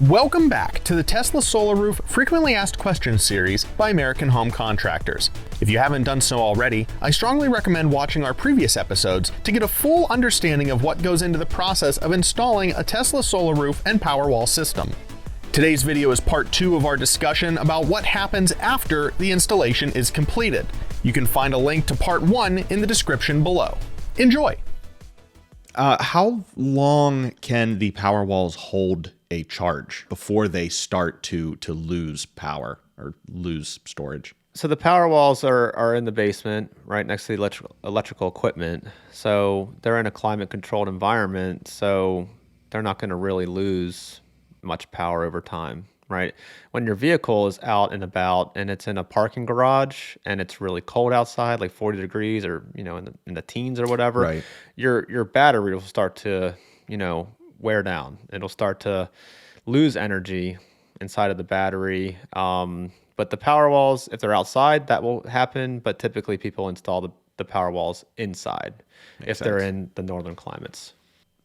Welcome back to the Tesla Solar Roof Frequently Asked Questions series by American Home Contractors. If you haven't done so already, I strongly recommend watching our previous episodes to get a full understanding of what goes into the process of installing a Tesla solar roof and Powerwall system. Today's video is part 2 of our discussion about what happens after the installation is completed. You can find a link to part 1 in the description below. Enjoy! How long can the Powerwalls hold a charge before they start to lose power or lose storage? So the Powerwalls are in the basement, right next to the electrical equipment. So they're in a climate-controlled environment, so they're not going to really lose much power over time, right? When your vehicle is out and about and it's in a parking garage and it's really cold outside, like 40 degrees or, in the teens or whatever, right, your battery will start to, wear down. It'll start to lose energy inside of the battery. But the Powerwalls, if they're outside, that will happen. But typically people install the Powerwalls inside if they're in the northern climates.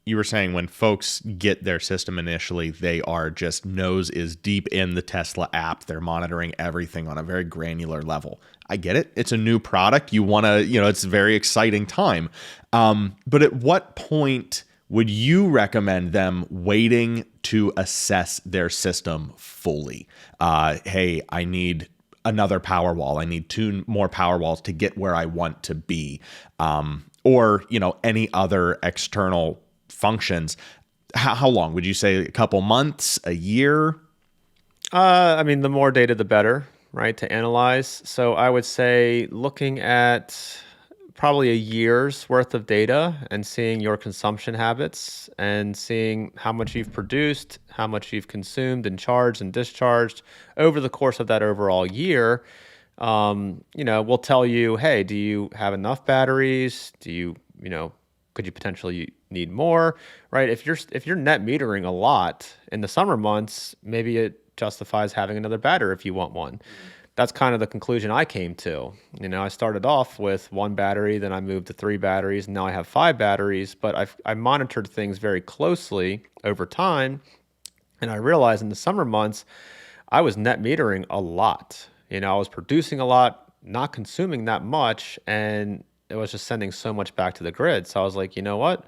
You were saying when folks get their system initially, they are just nose is deep in the Tesla app. They're monitoring everything on a very granular level. I get it. It's a new product. You want to, it's a very exciting time. But at what point would you recommend them waiting to assess their system fully? Hey, I need another Powerwall. I need 2 more Powerwalls to get where I want to be. Or, any other external functions. How long would you say? A couple months, a year? The more data, the better, right, to analyze. So I would say looking at probably a year's worth of data and seeing your consumption habits and seeing how much you've produced, how much you've consumed and charged and discharged over the course of that overall year, will tell you, hey, do you have enough batteries? Do you, could you potentially need more, right? If you're net metering a lot in the summer months, maybe it justifies having another battery if you want one. That's kind of the conclusion I came to. I started off with 1 battery, then I moved to 3 batteries, and now I have 5 batteries, but I monitored things very closely over time, and I realized in the summer months, I was net metering a lot. I was producing a lot, not consuming that much, and it was just sending so much back to the grid. So I was like, you know what?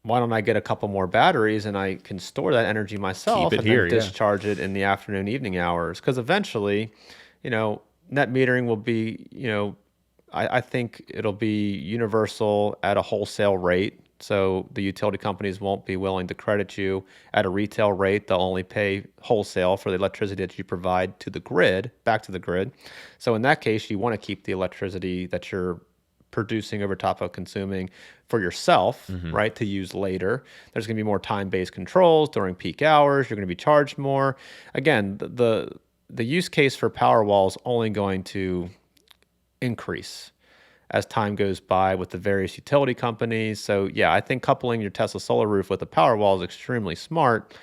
Why don't I get a couple more batteries and I can store that energy myself and then discharge it in the afternoon, evening hours? Because eventually, net metering will be, I think it'll be universal at a wholesale rate. So the utility companies won't be willing to credit you at a retail rate. They'll only pay wholesale for the electricity that you provide to the grid, back to the grid. So in that case, you want to keep the electricity that you're producing over top of consuming for yourself, right, to use later. There's going to be more time-based controls during peak hours. You're going to be charged more. Again, the use case for Powerwall is only going to increase as time goes by with the various utility companies. So yeah, I think coupling your Tesla solar roof with a Powerwall is extremely smart.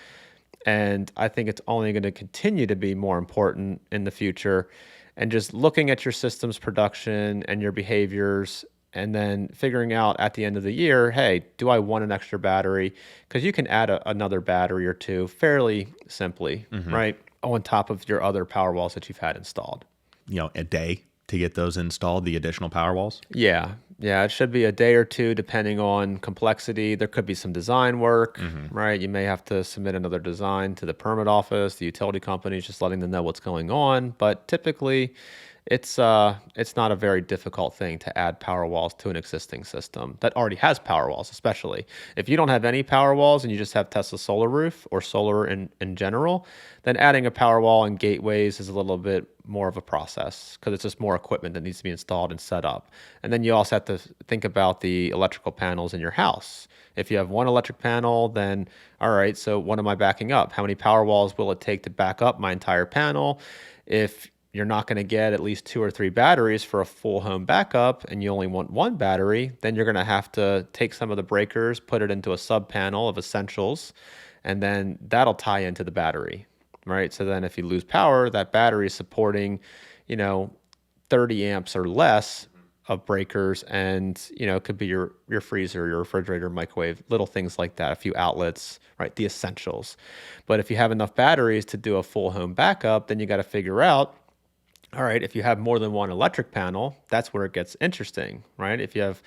And I think it's only going to continue to be more important in the future. And just looking at your system's production and your behaviors and then figuring out at the end of the year, hey, do I want an extra battery? Because you can add another battery or 2 fairly simply, right, on top of your other Powerwalls that you've had installed. A day to get those installed, the additional Powerwalls? Yeah, it should be a day or 2 depending on complexity. There could be some design work, right? You may have to submit another design to the permit office, the utility companies, just letting them know what's going on. But typically, it's not a very difficult thing to add Powerwalls to an existing system that already has Powerwalls, especially. If you don't have any Powerwalls and you just have Tesla Solar Roof or solar in general, then adding a Powerwall and gateways is a little bit more of a process because it's just more equipment that needs to be installed and set up. And then you also have to think about the electrical panels in your house. If you have 1 electric panel, then all right, so what am I backing up? How many Powerwalls will it take to back up my entire panel? If you're not going to get at least 2 or 3 batteries for a full home backup and you only want 1 battery, then you're going to have to take some of the breakers, put it into a sub panel of essentials, and then that'll tie into the battery, right? So then if you lose power, that battery is supporting, 30 amps or less of breakers, and it could be your freezer, your refrigerator, microwave, little things like that, a few outlets, right? The essentials. But if you have enough batteries to do a full home backup, then you got to figure out, all right, if you have more than one electric panel, that's where it gets interesting, right? If you have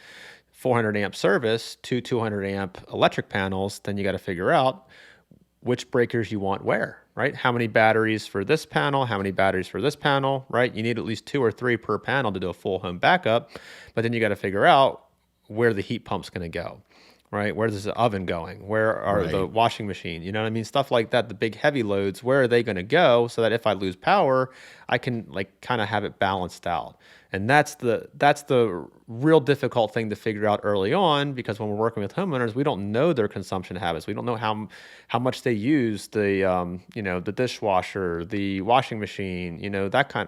400 amp service, 200 amp electric panels, then you got to figure out which breakers you want where, right? How many batteries for this panel? How many batteries for this panel, right? You need at least 2 or 3 per panel to do a full home backup. But then you got to figure out where the heat pump's going to go, right? Where's the oven going? Where are the washing machine? You know what I mean? Stuff like that, the big heavy loads, where are they going to go so that if I lose power, I can kind of have it balanced out. And that's the real difficult thing to figure out early on, because when we're working with homeowners, we don't know their consumption habits. We don't know how much they use the dishwasher, the washing machine,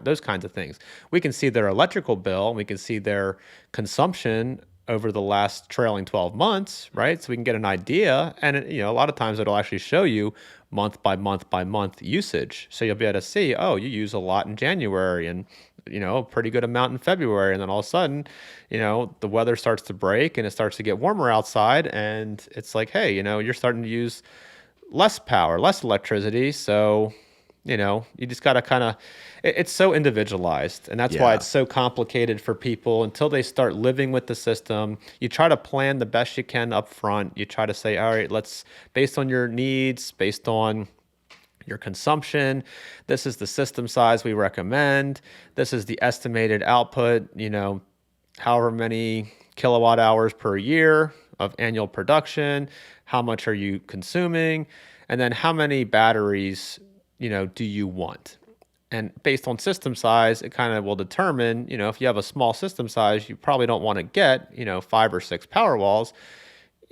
those kinds of things. We can see their electrical bill, we can see their consumption over the last trailing 12 months, right? So we can get an idea, and a lot of times it'll actually show you month by month by month usage. So you'll be able to see, oh, you use a lot in January, and a pretty good amount in February, and then all of a sudden, the weather starts to break and it starts to get warmer outside, and it's like, hey, you're starting to use less power, less electricity, so you just got to kind of, it's so individualized, and that's why it's so complicated for people until they start living with the system. You try to plan the best you can up front. You try to say, all right, based on your needs, based on your consumption, this is the system size we recommend. This is the estimated output, however many kilowatt hours per year of annual production. How much are you consuming? And then how many batteries, do you want? And based on system size, it kind of will determine, if you have a small system size, you probably don't want to get, 5 or 6 Powerwalls.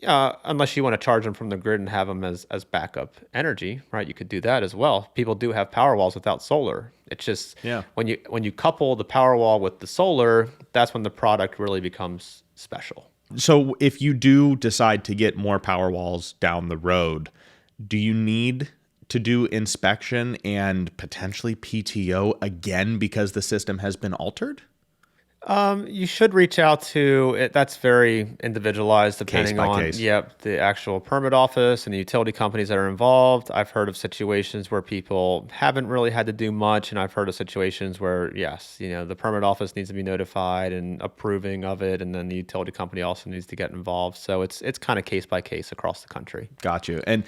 Unless you want to charge them from the grid and have them as backup energy, right? You could do that as well. People do have Powerwalls without solar. It's just when you couple the Powerwall with the solar, that's when the product really becomes special. So if you do decide to get more Powerwalls down the road, do you need to do inspection and potentially PTO again because the system has been altered? You should reach out to it. That's very individualized depending on case. The actual permit office and the utility companies that are involved. I've heard of situations where people haven't really had to do much, and I've heard of situations where, yes, the permit office needs to be notified and approving of it, and then the utility company also needs to get involved. So it's kind of case by case across the country. Got you. And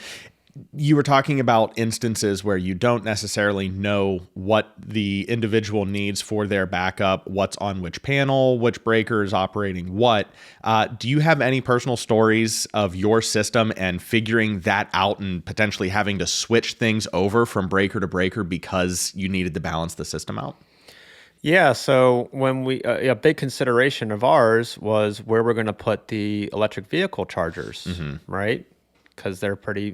you were talking about instances where you don't necessarily know what the individual needs for their backup, what's on which panel, which breaker is operating what. Do you have any personal stories of your system and figuring that out and potentially having to switch things over from breaker to breaker because you needed to balance the system out? Yeah, so when a big consideration of ours was where we're going to put the electric vehicle chargers, right? Because they're pretty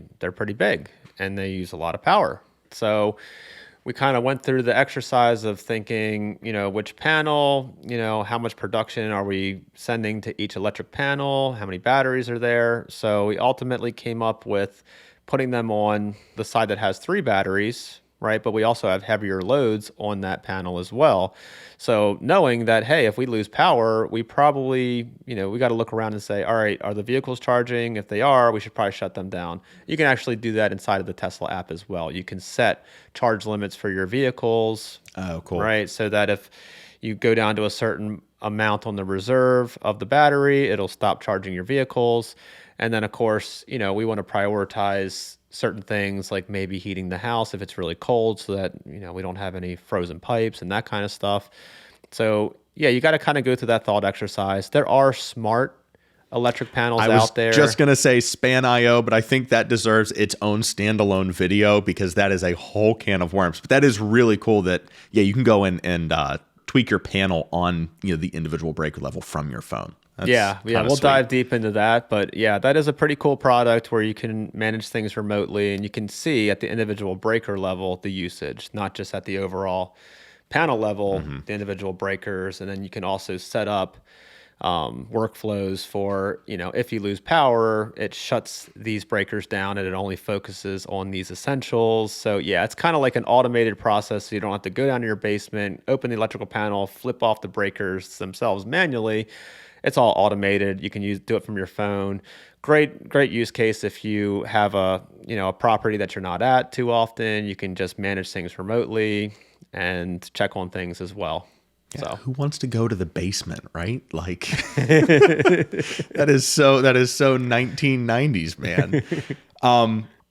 big and they use a lot of power. So we kind of went through the exercise of thinking, which panel, how much production are we sending to each electric panel? How many batteries are there? So we ultimately came up with putting them on the side that has 3 batteries, right? But we also have heavier loads on that panel as well. So knowing that, hey, if we lose power, we probably, we got to look around and say, all right, are the vehicles charging? If they are, we should probably shut them down. You can actually do that inside of the Tesla app as well. You can set charge limits for your vehicles. Oh, cool. Right. So that if you go down to a certain amount on the reserve of the battery, it'll stop charging your vehicles. And then, of course, we want to prioritize certain things like maybe heating the house if it's really cold so that, we don't have any frozen pipes and that kind of stuff. So, yeah, you got to kind of go through that thought exercise. There are smart electric panels out there. I was just going to say Span.io, but I think that deserves its own standalone video because that is a whole can of worms. But that is really cool that, you can go in and tweak your panel on, the individual breaker level from your phone. That's we'll dive deep into that. But yeah, that is a pretty cool product where you can manage things remotely and you can see at the individual breaker level the usage, not just at the overall panel level, the individual breakers. And then you can also set up workflows for, if you lose power, it shuts these breakers down and it only focuses on these essentials. So yeah, it's kind of like an automated process. So you don't have to go down to your basement, open the electrical panel, flip off the breakers themselves manually. It's all automated. You can do it from your phone. Great use case if you have a property that you're not at too often. You can just manage things remotely and check on things as well. Yeah, So who wants to go to the basement, right? Like that is so 1990s, man.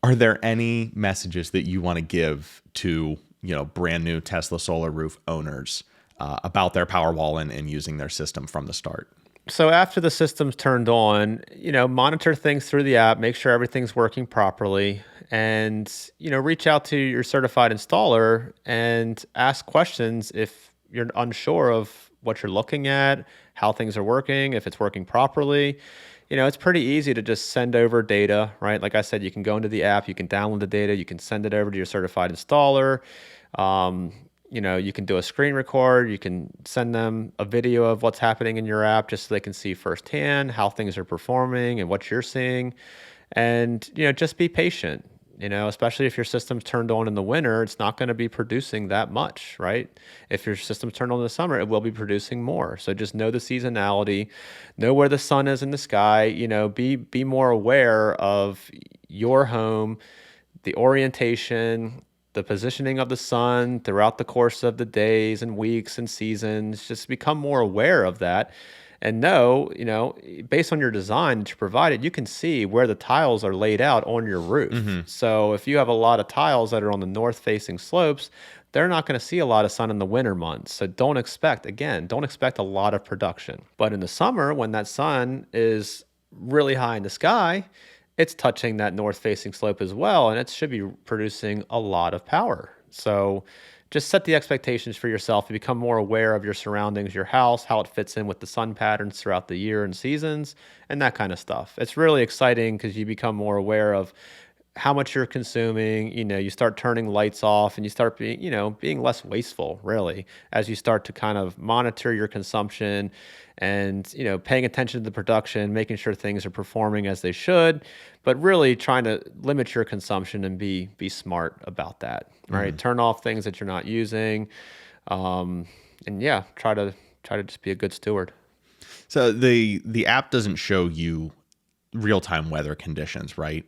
Are there any messages that you want to give to, brand new Tesla Solar Roof owners about their Powerwall and using their system from the start? So after the system's turned on, monitor things through the app, make sure everything's working properly, and, reach out to your certified installer and ask questions if you're unsure of what you're looking at, how things are working, if it's working properly. It's pretty easy to just send over data, right? Like I said, you can go into the app, you can download the data, you can send it over to your certified installer. You can do a screen record, you can send them a video of what's happening in your app just so they can see firsthand how things are performing and what you're seeing. And, just be patient, especially if your system's turned on in the winter, it's not going to be producing that much, right? If your system's turned on in the summer, it will be producing more. So just know the seasonality, know where the sun is in the sky, be more aware of your home, the orientation, the positioning of the sun throughout the course of the days and weeks and seasons. Just become more aware of that and know, based on your design that you provided, you can see where the tiles are laid out on your roof. Mm-hmm. So if you have a lot of tiles that are on the north facing slopes, they're not going to see a lot of sun in the winter months. So don't expect a lot of production. But in the summer, when that sun is really high in the sky, it's touching that north-facing slope as well, and it should be producing a lot of power. So just set the expectations for yourself to become more aware of your surroundings, your house, how it fits in with the sun patterns throughout the year and seasons, and that kind of stuff. It's really exciting because you become more aware of how much you're consuming. You start turning lights off and you start being less wasteful, really, as you start to kind of monitor your consumption and, paying attention to the production, making sure things are performing as they should, but really trying to limit your consumption and be smart about that, right? Mm-hmm. Turn off things that you're not using. And yeah, try to just be a good steward. So the app doesn't show you real-time weather conditions, right?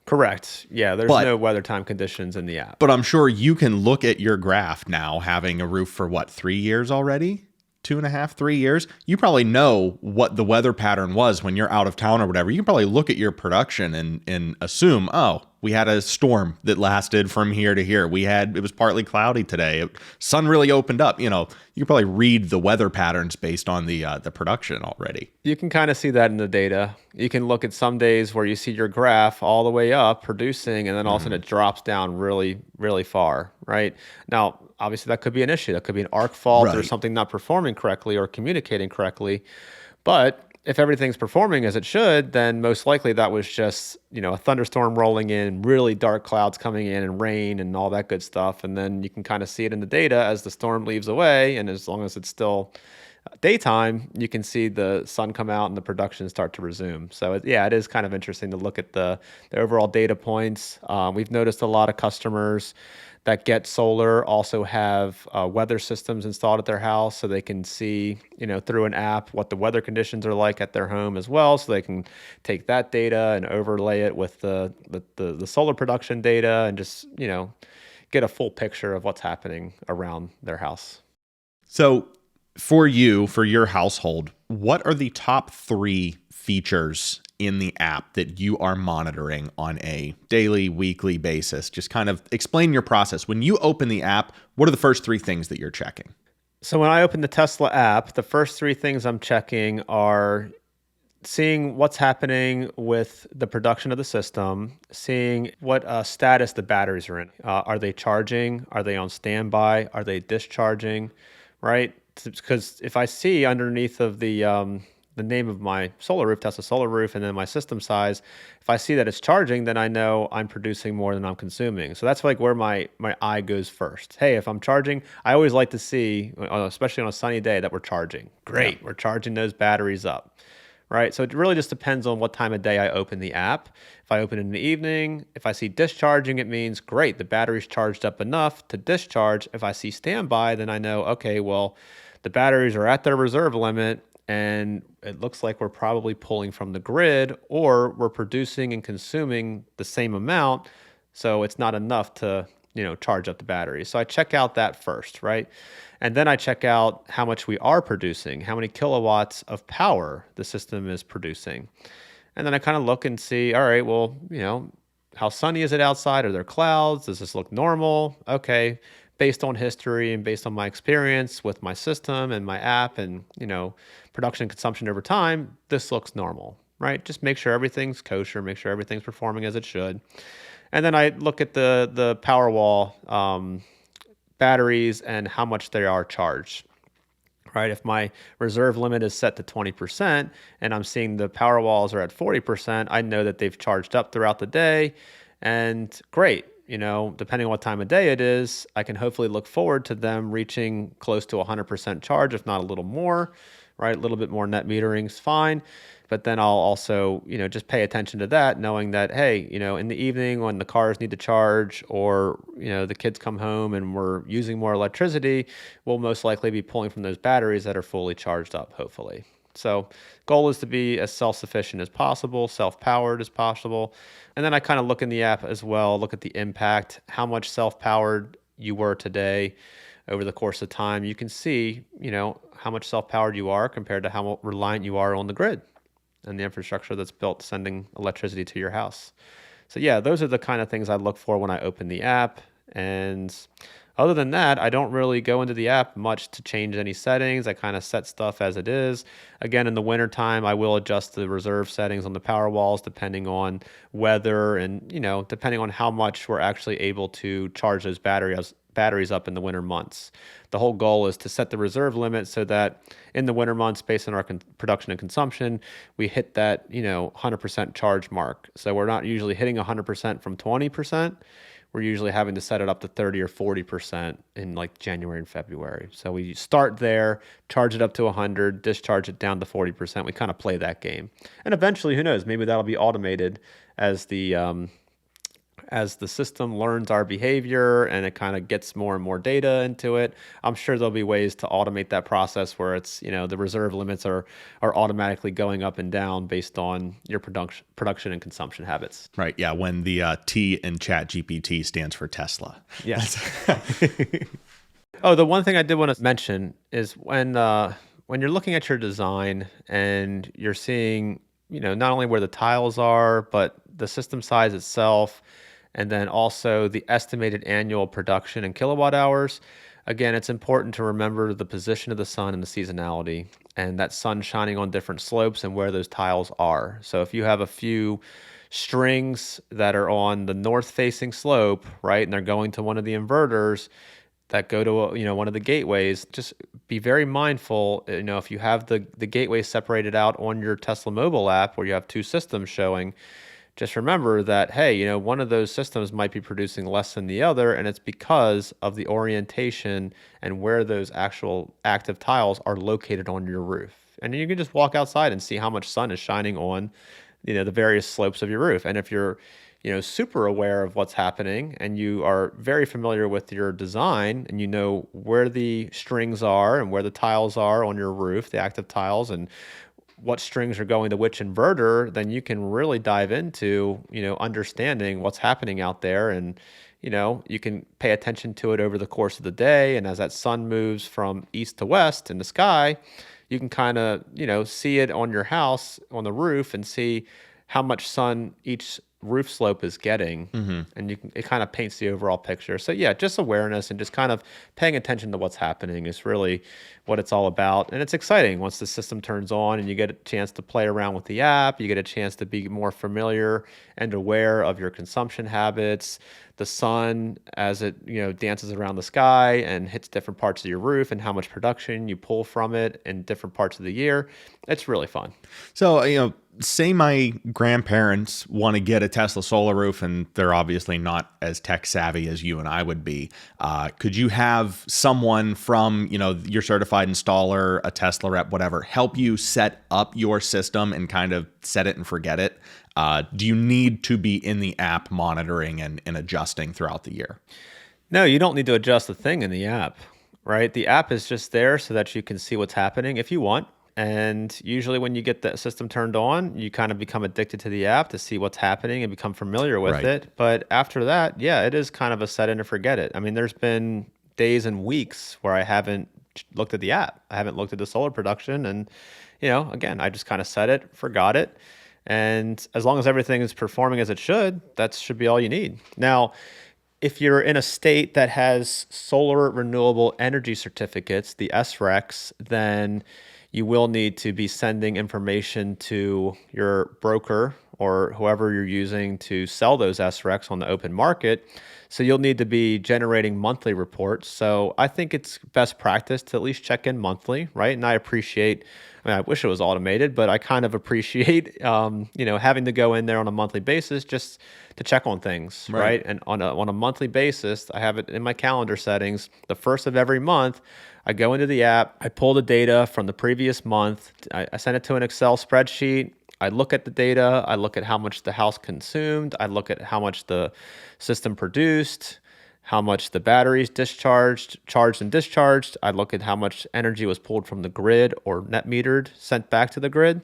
Correct. Yeah, there's no weather time conditions in the app. But I'm sure you can look at your graph now, having a roof for 3 years already? 2.5, 3 years? You probably know what the weather pattern was when you're out of town or whatever. You can probably look at your production and assume, oh, we had a storm that lasted from here to here. It was partly cloudy today. Sun really opened up. You can probably read the weather patterns based on the production already. You can kind of see that in the data. You can look at some days where you see your graph all the way up producing, and then all of a sudden it drops down really, really far, right? Now, obviously that could be an issue. That could be an arc fault or something not performing correctly or communicating correctly. But if everything's performing as it should, then most likely that was just, a thunderstorm rolling in, really dark clouds coming in and rain and all that good stuff. And then you can kind of see it in the data as the storm leaves away. And as long as it's still daytime, you can see the sun come out and the production start to resume. So it is kind of interesting to look at the overall data points. We've noticed a lot of customers that get solar also have weather systems installed at their house, so they can see, through an app what the weather conditions are like at their home as well. So they can take that data and overlay it with the solar production data and just, get a full picture of what's happening around their house. So for your household, what are the top 3 features in the app that you are monitoring on a daily, weekly basis? Just kind of explain your process. When you open the app, what are the first 3 things that you're checking? So when I open the Tesla app, the first 3 things I'm checking are seeing what's happening with the production of the system, seeing what status the batteries are in. Are they charging? Are they on standby? Are they discharging? Right? Because if I see underneath of the the name of my solar roof, Tesla solar roof, and then my system size. If I see that it's charging, then I know I'm producing more than I'm consuming. So that's like where my eye goes first. Hey, if I'm charging, I always like to see, especially on a sunny day, that we're charging. Great, yeah. We're charging those batteries up. Right. So it really just depends on what time of day I open the app. If I open it in the evening, if I see discharging, it means great, the battery's charged up enough to discharge. If I see standby, then I know, okay, well, the batteries are at their reserve limit and it looks like we're probably pulling from the grid, or we're producing and consuming the same amount. So it's not enough to, charge up the battery. So I check out that first, right? And then I check out how much we are producing, how many kilowatts of power the system is producing. And then I kind of look and see, all right, well, how sunny is it outside? Are there clouds? Does this look normal? Okay, based on history and based on my experience with my system and my app and, production and consumption over time, this looks normal, right? Just make sure everything's kosher, make sure everything's performing as it should. And then I look at the Powerwall batteries and how much they are charged, right? If my reserve limit is set to 20% and I'm seeing the Powerwalls are at 40%, I know that they've charged up throughout the day, and great. Depending on what time of day it is, I can hopefully look forward to them reaching close to 100% charge, if not a little more, right? A little bit more net metering is fine. But then I'll also, just pay attention to that, knowing that, hey, in the evening when the cars need to charge, or, the kids come home and we're using more electricity, we'll most likely be pulling from those batteries that are fully charged up, hopefully. So goal is to be as self-sufficient as possible, self-powered as possible. And then I kind of look in the app as well, look at the impact, how much self-powered you were today over the course of time. You can see, how much self-powered you are compared to how reliant you are on the grid and the infrastructure that's built sending electricity to your house. So yeah, those are the kind of things I look for when I open the app. And other than that, I don't really go into the app much to change any settings. I kind of set stuff as it is. Again, in the wintertime, I will adjust the reserve settings on the Powerwalls depending on weather and, depending on how much we're actually able to charge those batteries up in the winter months. The whole goal is to set the reserve limit so that in the winter months, based on our production and consumption, we hit that 100% charge mark. So we're not usually hitting 100% from 20%. We're usually having to set it up to 30 or 40% in like January and February. So we start there, charge it up to 100, discharge it down to 40%. We kind of play that game. And eventually, who knows, maybe that'll be automated as the system learns our behavior and it kind of gets more and more data into it. I'm sure there'll be ways to automate that process where it's, the reserve limits are automatically going up and down based on your production and consumption habits. Right. Yeah. When the T in ChatGPT stands for Tesla. Yes. Oh, the one thing I did want to mention is when you're looking at your design and you're seeing, not only where the tiles are, but the system size itself, and then also the estimated annual production in kilowatt hours. Again, it's important to remember the position of the sun and the seasonality, and that sun shining on different slopes and where those tiles are. So if you have a few strings that are on the north-facing slope, right, and they're going to one of the inverters that go to one of the gateways, just be very mindful. If you have the gateway separated out on your Tesla mobile app where you have two systems showing, just remember that, hey, one of those systems might be producing less than the other, and it's because of the orientation and where those actual active tiles are located on your roof. And you can just walk outside and see how much sun is shining on, the various slopes of your roof. And if you're, super aware of what's happening and you are very familiar with your design and you know where the strings are and where the tiles are on your roof, the active tiles, and what strings are going to which inverter, then you can really dive into, understanding what's happening out there. And, you can pay attention to it over the course of the day. And as that sun moves from east to west in the sky, you can kind of, see it on your house, on the roof, and see how much sun each roof slope is getting, and it kind of paints the overall picture. So yeah, just awareness and just kind of paying attention to what's happening is really what it's all about. And it's exciting once the system turns on and you get a chance to play around with the app, you get a chance to be more familiar and aware of your consumption habits, the sun as it dances around the sky and hits different parts of your roof, and how much production you pull from it in different parts of the year. It's really fun. So, say my grandparents want to get a Tesla solar roof and they're obviously not as tech savvy as you and I would be. Could you have someone from, your certified installer, a Tesla rep, whatever, help you set up your system and kind of set it and forget it? Do you need to be in the app monitoring and adjusting throughout the year? No, you don't need to adjust a thing in the app, right? The app is just there so that you can see what's happening if you want. And usually when you get the system turned on, you kind of become addicted to the app to see what's happening and become familiar with it. But after that, yeah, it is kind of a set it and forget it. I mean, there's been days and weeks where I haven't looked at the app. I haven't looked at the solar production. And, again, I just kind of set it, forgot it. And as long as everything is performing as it should, that should be all you need. Now, if you're in a state that has solar renewable energy certificates, the SRECs, then you will need to be sending information to your broker or whoever you're using to sell those SRECs on the open market. So you'll need to be generating monthly reports. So I think it's best practice to at least check in monthly, right? And I wish it was automated, but I kind of appreciate, having to go in there on a monthly basis just to check on things, right? And on a monthly basis, I have it in my calendar settings. The first of every month, I go into the app, I pull the data from the previous month, I send it to an Excel spreadsheet. I look at the data, I look at how much the house consumed, I look at how much the system produced, how much the batteries charged and discharged. I look at how much energy was pulled from the grid or net metered, sent back to the grid.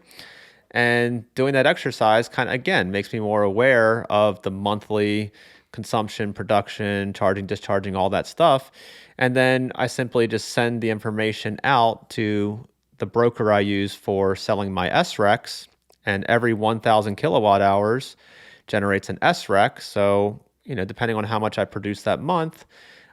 And doing that exercise kind of, again, makes me more aware of the monthly consumption, production, charging, discharging, all that stuff. And then I simply just send the information out to the broker I use for selling my SRECs. And every 1,000 kilowatt hours generates an SREC. So, depending on how much I produce that month,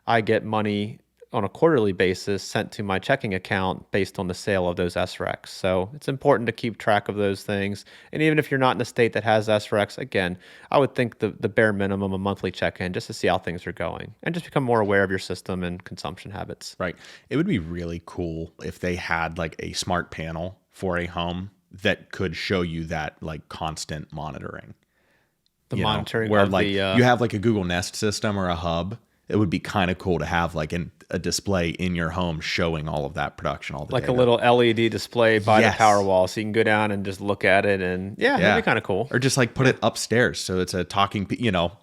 I get money on a quarterly basis sent to my checking account based on the sale of those SRECs. So it's important to keep track of those things. And even if you're not in a state that has SRECs, again, I would think the bare minimum, a monthly check-in, just to see how things are going and just become more aware of your system and consumption habits. Right. It would be really cool if they had like a smart panel for a home that could show you that like constant monitoring. The monitoring where of like you have like a Google Nest system or a hub. It would be kind of cool to have like a display in your home showing all of that production, all the like data. A little LED display by the Powerwall, so you can go down and just look at it, and that'd be kind of cool. Or just like put it upstairs, so it's a talking.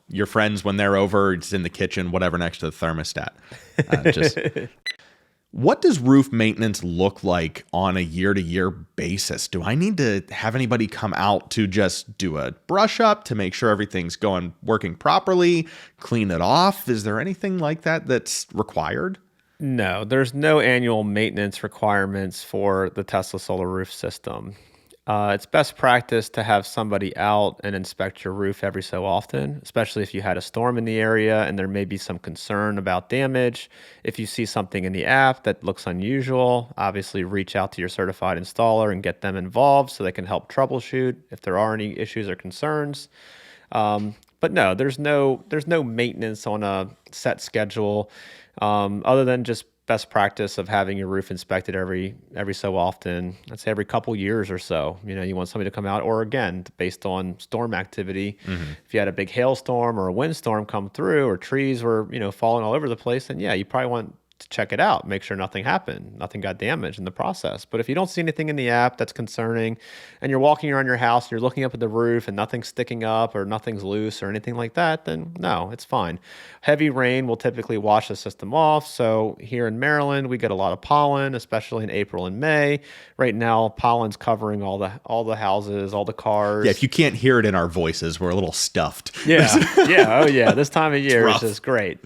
Your friends when they're over, it's in the kitchen, whatever, next to the thermostat. What does roof maintenance look like on a year-to-year basis? Do I need to have anybody come out to just do a brush up to make sure everything's working properly, clean it off? Is there anything like that that's required? No, there's no annual maintenance requirements for the Tesla solar roof system. It's best practice to have somebody out and inspect your roof every so often, especially if you had a storm in the area and there may be some concern about damage. If you see something in the app that looks unusual, obviously reach out to your certified installer and get them involved so they can help troubleshoot if there are any issues or concerns. But no, there's no maintenance on a set schedule, other than just best practice of having your roof inspected every so often. I'd say every couple years or so. You want somebody to come out, or again, based on storm activity. Mm-hmm. If you had a big hailstorm or a windstorm come through, or trees were falling all over the place, then you probably want to check it out, make sure nothing happened, nothing got damaged in the process. But if you don't see anything in the app that's concerning, and you're walking around your house and you're looking up at the roof and nothing's sticking up or nothing's loose or anything like that, then no, it's fine. Heavy rain will typically wash the system off. So here in Maryland, we get a lot of pollen, especially in April and May. Right now, pollen's covering all the houses, all the cars. Yeah, if you can't hear it in our voices, we're a little stuffed. Yeah, yeah, oh yeah. This time of year is just great.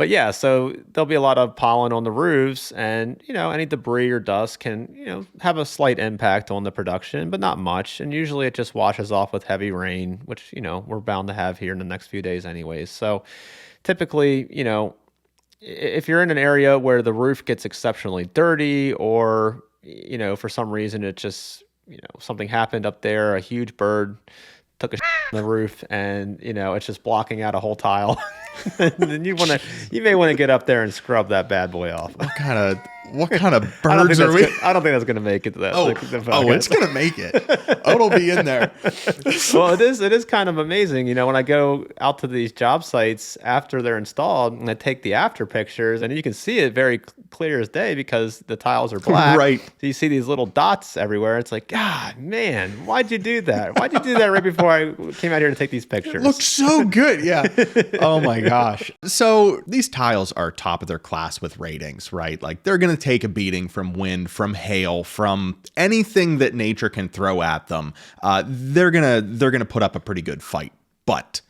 But yeah, so there'll be a lot of pollen on the roofs, and any debris or dust can have a slight impact on the production, but not much. And usually it just washes off with heavy rain, which we're bound to have here in the next few days anyways. So typically, if you're in an area where the roof gets exceptionally dirty, or for some reason it just something happened up there, a huge bird took a on the roof, and it's just blocking out a whole tile, then you may want to get up there and scrub that bad boy off. What kind of birds are we? I don't think that's gonna make it to that. It's gonna make it. It'll be in there. Well, it is kind of amazing. When I go out to these job sites after they're installed, and I take the after pictures, and you can see it very clear as day because the tiles are black. Right. So you see these little dots everywhere. It's like, God, man, why'd you do that? Why'd you do that right before I came out here to take these pictures? It looks so good. Yeah. Oh my gosh. So these tiles are top of their class with ratings, right? Like they're going to take a beating from wind, from hail, from anything that nature can throw at them. They're gonna put up a pretty good fight. But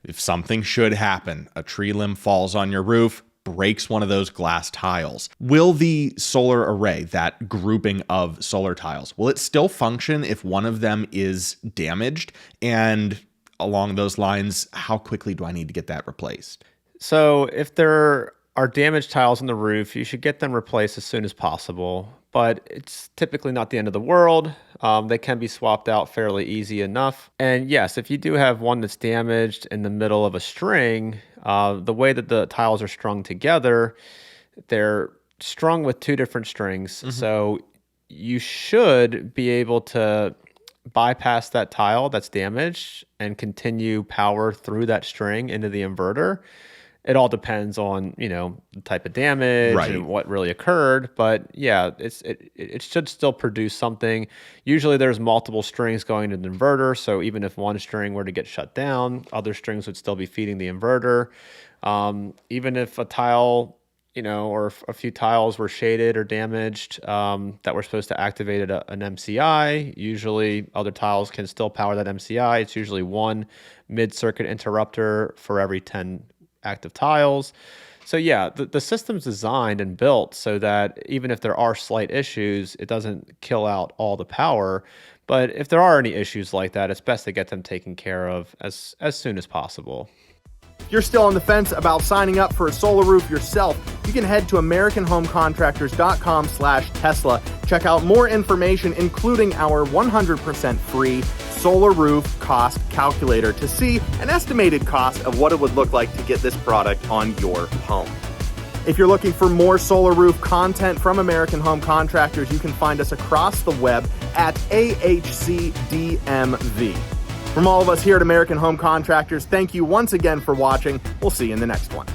if something should happen, a tree limb falls on your roof, breaks one of those glass tiles, will the solar array, that grouping of solar tiles, will it still function if one of them is damaged? And along those lines, how quickly do I need to get that replaced? So if there are damaged tiles on the roof, you should get them replaced as soon as possible. But it's typically not the end of the world. They can be swapped out fairly easy enough. And yes, if you do have one that's damaged in the middle of a string, the way that the tiles are strung together, they're strung with two different strings. Mm-hmm. So you should be able to bypass that tile that's damaged and continue power through that string into the inverter. It all depends on, the type of damage and what really occurred. But yeah, it should still produce something. Usually there's multiple strings going to the inverter. So even if one string were to get shut down, other strings would still be feeding the inverter. Even if a tile, or a few tiles were shaded or damaged that were supposed to activate an MCI, usually other tiles can still power that MCI. It's usually one mid-circuit interrupter for every 10 active tiles. So yeah, the system's designed and built so that even if there are slight issues, it doesn't kill out all the power. But if there are any issues like that, it's best to get them taken care of as soon as possible. If you're still on the fence about signing up for a solar roof yourself, you can head to AmericanHomeContractors.com/Tesla. Check out more information, including our 100% free solar roof cost calculator, to see an estimated cost of what it would look like to get this product on your home. If you're looking for more solar roof content from American Home Contractors, you can find us across the web at AHCDMV. From all of us here at American Home Contractors, thank you once again for watching. We'll see you in the next one.